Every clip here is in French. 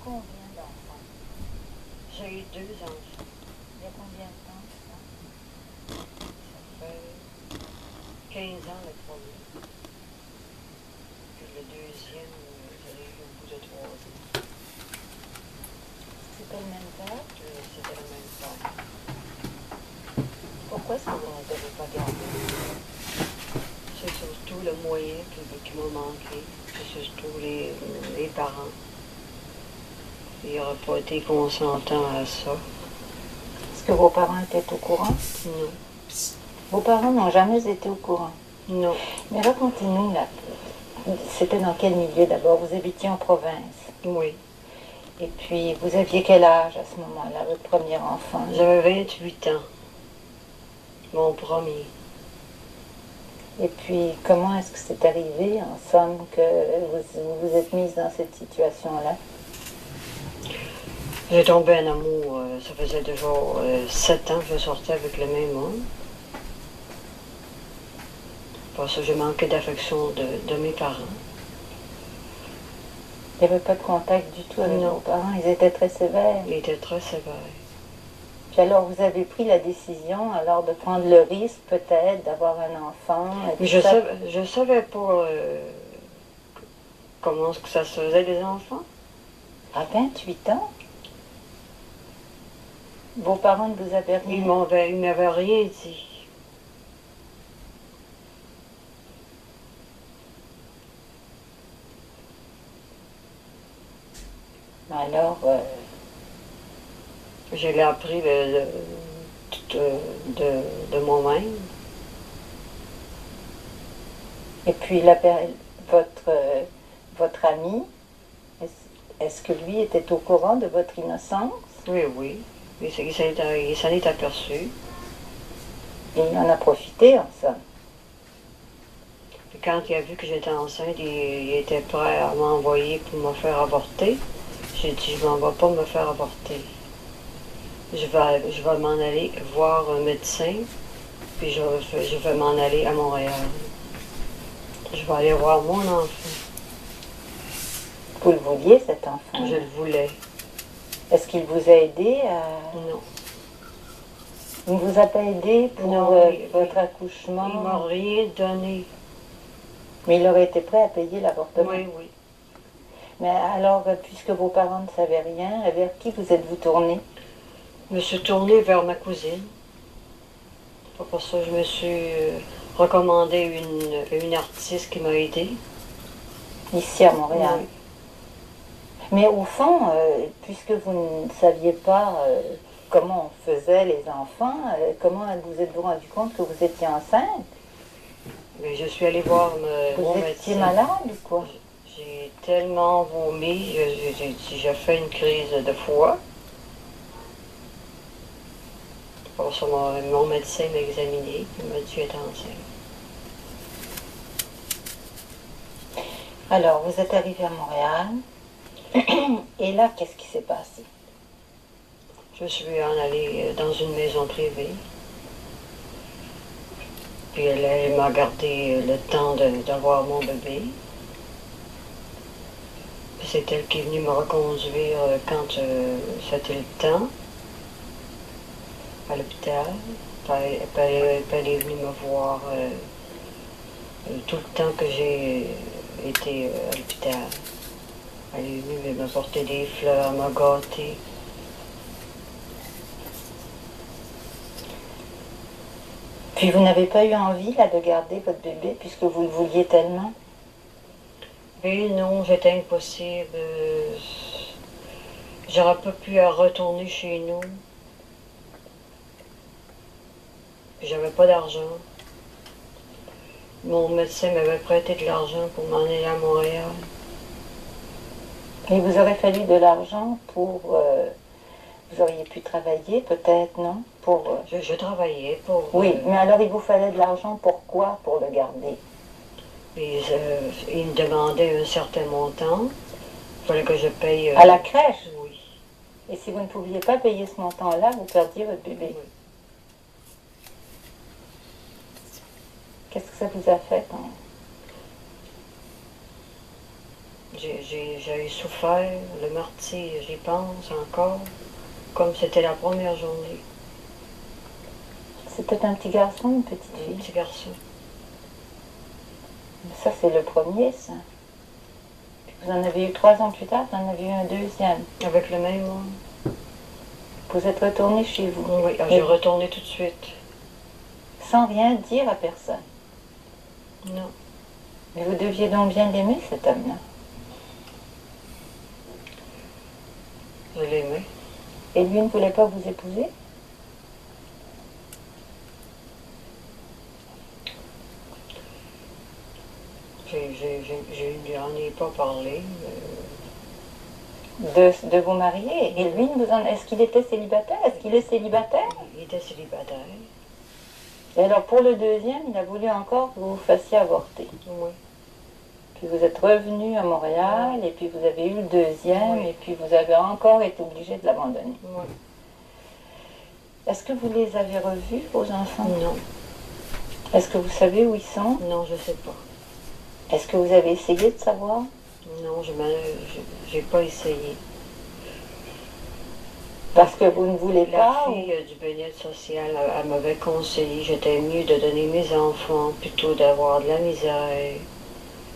combien d'enfants? J'ai 2 enfants. Il y a combien de temps, ça? Ça fait 15 ans le premier. Puis le deuxième, je l'ai eu au bout de 3 ans. C'était le même père? C'était le même temps. Pourquoi est-ce que vous ne devez pas garder? C'est surtout le moyen qui m'a manqué. C'est surtout les parents. Ils n'auraient pas été consentants à ça. Est-ce que vos parents étaient au courant? Non. Vos parents n'ont jamais été au courant? Non. Mais racontez-nous, là, c'était dans quel milieu d'abord? Vous habitiez en province? Oui. Et puis, vous aviez quel âge à ce moment-là, votre premier enfant? J'avais 28 ans. Mon premier. Et puis, comment est-ce que c'est arrivé, en somme, que vous vous êtes mise dans cette situation-là? J'ai tombé en amour. Ça faisait déjà 7 ans que je sortais avec le même homme. Parce que j'ai manqué d'affection de mes parents. Il n'y avait pas de contact du tout avec vos parents? Ils étaient très sévères? Ils étaient très sévères. Puis alors, vous avez pris la décision, alors, de prendre le risque, peut-être, d'avoir un enfant? Mais je savais pas comment que ça se faisait, les enfants. À 28 ans? Vos parents ne vous avaient rien? Ils m'avaient rien dit. Alors, je l'ai appris de moi-même. et puis, votre ami, est-ce que lui était au courant de votre innocence? Oui, oui. Il s'en est aperçu. Et il en a profité, en somme. Puis quand il a vu que j'étais enceinte, il était prêt à m'envoyer pour me faire avorter. J'ai dit, je m'en vais pas me faire avorter. Je vais m'en aller voir un médecin, puis je vais m'en aller à Montréal. Je vais aller voir mon enfant. Vous le vouliez, cet enfant? Je le voulais. Est-ce qu'il vous a aidé à... Non. Il ne vous a pas aidé pour votre accouchement? Il m'a rien donné. Mais il aurait été prêt à payer l'avortement? Oui, oui. Mais alors, puisque vos parents ne savaient rien, vers qui vous êtes-vous tourné? Je me suis tournée vers ma cousine. Pour ça, je me suis recommandé une artiste qui m'a aidée. Ici à Montréal? Oui. Mais au fond, puisque vous ne saviez pas comment on faisait les enfants, comment vous êtes-vous rendu compte que vous étiez enceinte? Mais je suis allée voir mon Vous médecin. étiez malade ou quoi? J'ai tellement vomi, j'ai fait une crise de foie. Pour ça, mon médecin m'a examiné, il m'a dit que j'étais enceinte. Alors, vous êtes arrivé à Montréal, et là, qu'est-ce qui s'est passé? Je suis en allée dans une maison privée. Puis elle m'a gardé le temps d'avoir mon bébé. Puis c'est elle qui est venue me reconduire quand c'était le temps, à l'hôpital. Puis elle est venue me voir tout le temps que j'ai été à l'hôpital. Elle est venue me porter des fleurs, me gâter. Puis vous n'avez pas eu envie, là, de garder votre bébé, puisque vous le vouliez tellement? Mais non, c'était impossible. J'aurais pas pu retourner chez nous. J'avais pas d'argent. Mon médecin m'avait prêté de l'argent pour m'en aller à Montréal. Il vous aurait fallu de l'argent pour... vous auriez pu travailler, peut-être, non? Je travaillais pour... Oui, mais alors il vous fallait de l'argent pour quoi, pour le garder? Il me demandait un certain montant. Il fallait que je paye... À la crèche? Oui. Et si vous ne pouviez pas payer ce montant-là, vous perdiez votre bébé? Oui. Qu'est-ce que ça vous a fait quand J'ai souffert le martyre, j'y pense encore, comme c'était la première journée. C'était un petit garçon, une petite Un fille? petit garçon. Ça, c'est le premier, ça. Puis vous en avez eu 3 ans plus tard, vous en avez eu un deuxième. Avec le même homme. Vous êtes retourné chez vous? Oui, j'ai retourné tout de suite. Sans rien dire à personne? Non. Mais vous deviez donc bien l'aimer, cet homme-là. Je l'aimais. Et lui ne voulait pas vous épouser? Je lui en ai pas parlé. De vous marier? Et lui, est-ce qu'il était célibataire? Est-ce qu'il est célibataire? Il était célibataire. Et alors, pour le deuxième, il a voulu encore que vous vous fassiez avorter. Oui. Puis vous êtes revenu à Montréal, et puis vous avez eu le deuxième, Oui. et puis vous avez encore été obligé de l'abandonner. Oui. Est-ce que vous les avez revus, vos enfants? Non. Est-ce que vous savez où ils sont? Non, je sais pas. Est-ce que vous avez essayé de savoir? Non, j'ai pas essayé. Parce que vous ne voulez La pas? fille du bien-être social, elle m'avait conseillé, j'étais mieux de donner mes enfants plutôt d'avoir de la misère.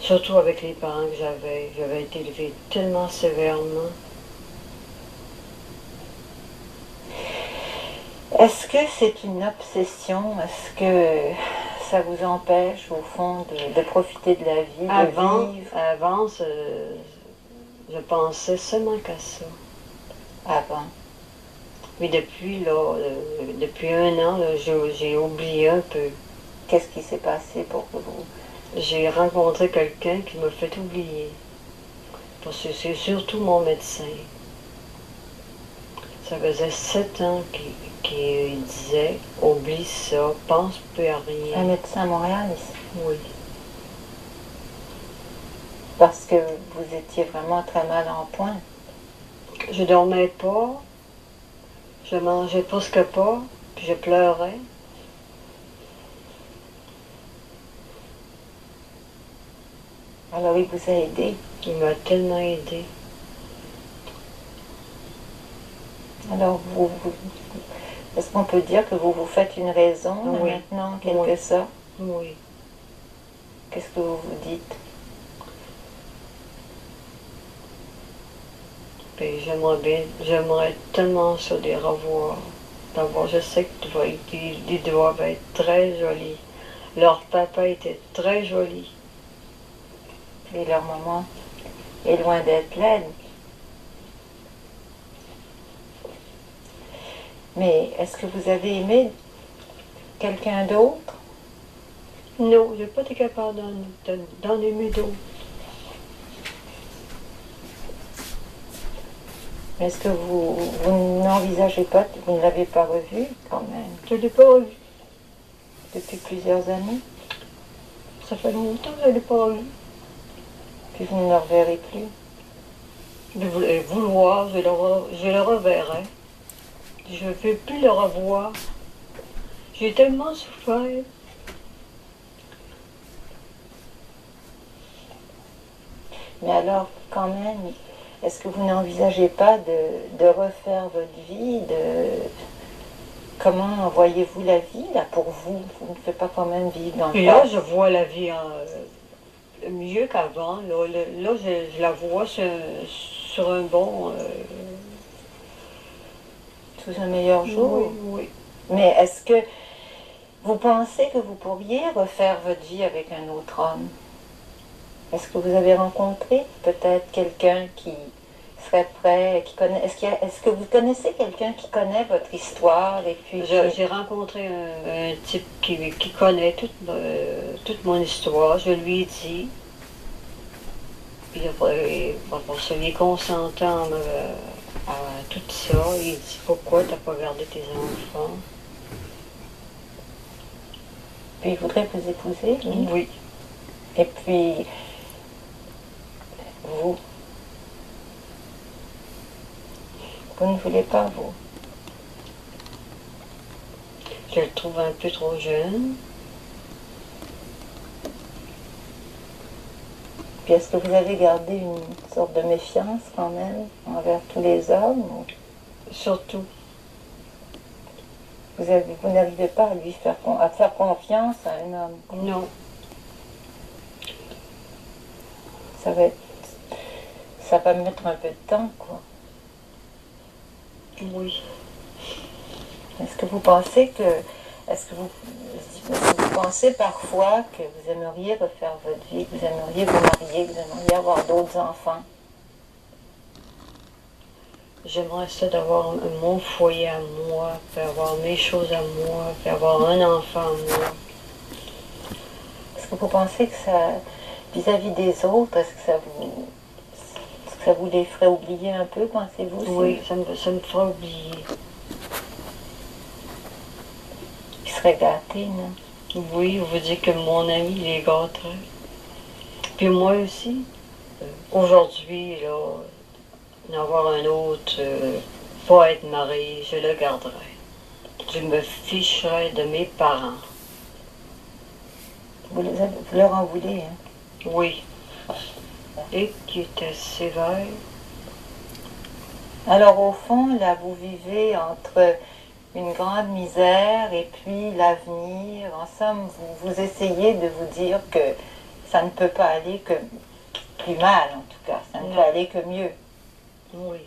Surtout avec les parents que j'avais été élevée tellement sévèrement. Est-ce que c'est une obsession? Est-ce que ça vous empêche, au fond, de profiter de la vie, de vivre? Avant, je pensais seulement qu'à ça. Avant. Mais depuis, là, depuis 1 an, là, j'ai oublié un peu. Qu'est-ce qui s'est passé pour que vous... J'ai rencontré quelqu'un qui m'a fait oublier. Parce que c'est surtout mon médecin. Ça faisait 7 ans qu'il disait « Oublie ça, pense plus à Un rien. médecin à Montréal, ici? » Oui. Parce que vous étiez vraiment très mal en point. Je dormais pas, je mangeais presque pas, puis je pleurais. Alors il vous a aidé. Il m'a tellement aidé. Alors est-ce qu'on peut dire que vous vous faites une raison Oui. maintenant, en quelque sorte? Oui. Qu'est-ce que vous vous dites? Puis j'aimerais tellement ça les revoir. D'abord, je sais qu'ils doivent être très jolis. Leur papa était très joli. Et leur maman est loin d'être laide. Mais est-ce que vous avez aimé quelqu'un d'autre? Non, j'ai pas été capable d'en aimer d'autres. Est-ce que vous n'envisagez pas, vous ne l'avez pas revu quand même, Je l'ai pas revu. depuis plusieurs années? Ça fait longtemps que je l'ai pas revu. Puis vous ne le reverrez plus? Je voulais vouloir, je le reverrai. Je ne veux plus le revoir. J'ai tellement souffert. Mais alors, quand même, est-ce que vous n'envisagez pas de refaire votre vie, comment voyez-vous la vie, là, pour vous? Vous ne faites pas quand même vivre dans le Et là, passé. je vois la vie mieux qu'avant. Là, je la vois sur un bon... Sous un meilleur jour? Oui, oui. Mais est-ce que vous pensez que vous pourriez refaire votre vie avec un autre homme? Est-ce que vous avez rencontré peut-être quelqu'un qui serait prêt, qui connaît... Est-ce que vous connaissez quelqu'un qui connaît votre histoire et puis... J'ai rencontré un type qui connaît toute mon histoire. Je lui ai dit. Puis après, il est consentant à tout ça. Il dit pourquoi t'as pas gardé tes enfants? Puis il voudrait vous épouser, lui? Oui. Et puis, vous ne voulez pas, vous? Je le trouve un peu trop jeune. Puis est-ce que vous avez gardé une sorte de méfiance quand même envers tous les hommes? Surtout. Vous n'arrivez pas à lui faire confiance à un homme? Non. Ça va mettre un peu de temps, quoi. Oui. Est-ce que vous pensez parfois que vous aimeriez refaire votre vie, que vous aimeriez vous marier, que vous aimeriez avoir d'autres enfants? J'aimerais ça d'avoir mon foyer à moi, puis avoir mes choses à moi, puis avoir un enfant à moi. Est-ce que vous pensez que ça, vis-à-vis des autres, est-ce que ça vous les ferait oublier un peu, pensez-vous? Oui, ça me ferait oublier. Ils seraient gâtés, non? Oui, vous dites que mon ami les gâterait. Puis moi aussi, aujourd'hui, là, d'avoir un autre, pas être marié, je le garderai. Je me ficherai de mes parents. Vous leur en voulez, hein? Oui. Et qui était sévère. Alors au fond, là, vous vivez entre une grande misère et puis l'avenir. En somme, vous essayez de vous dire que ça ne peut pas aller que plus mal, en tout cas. Ça ne peut aller que mieux. Oui.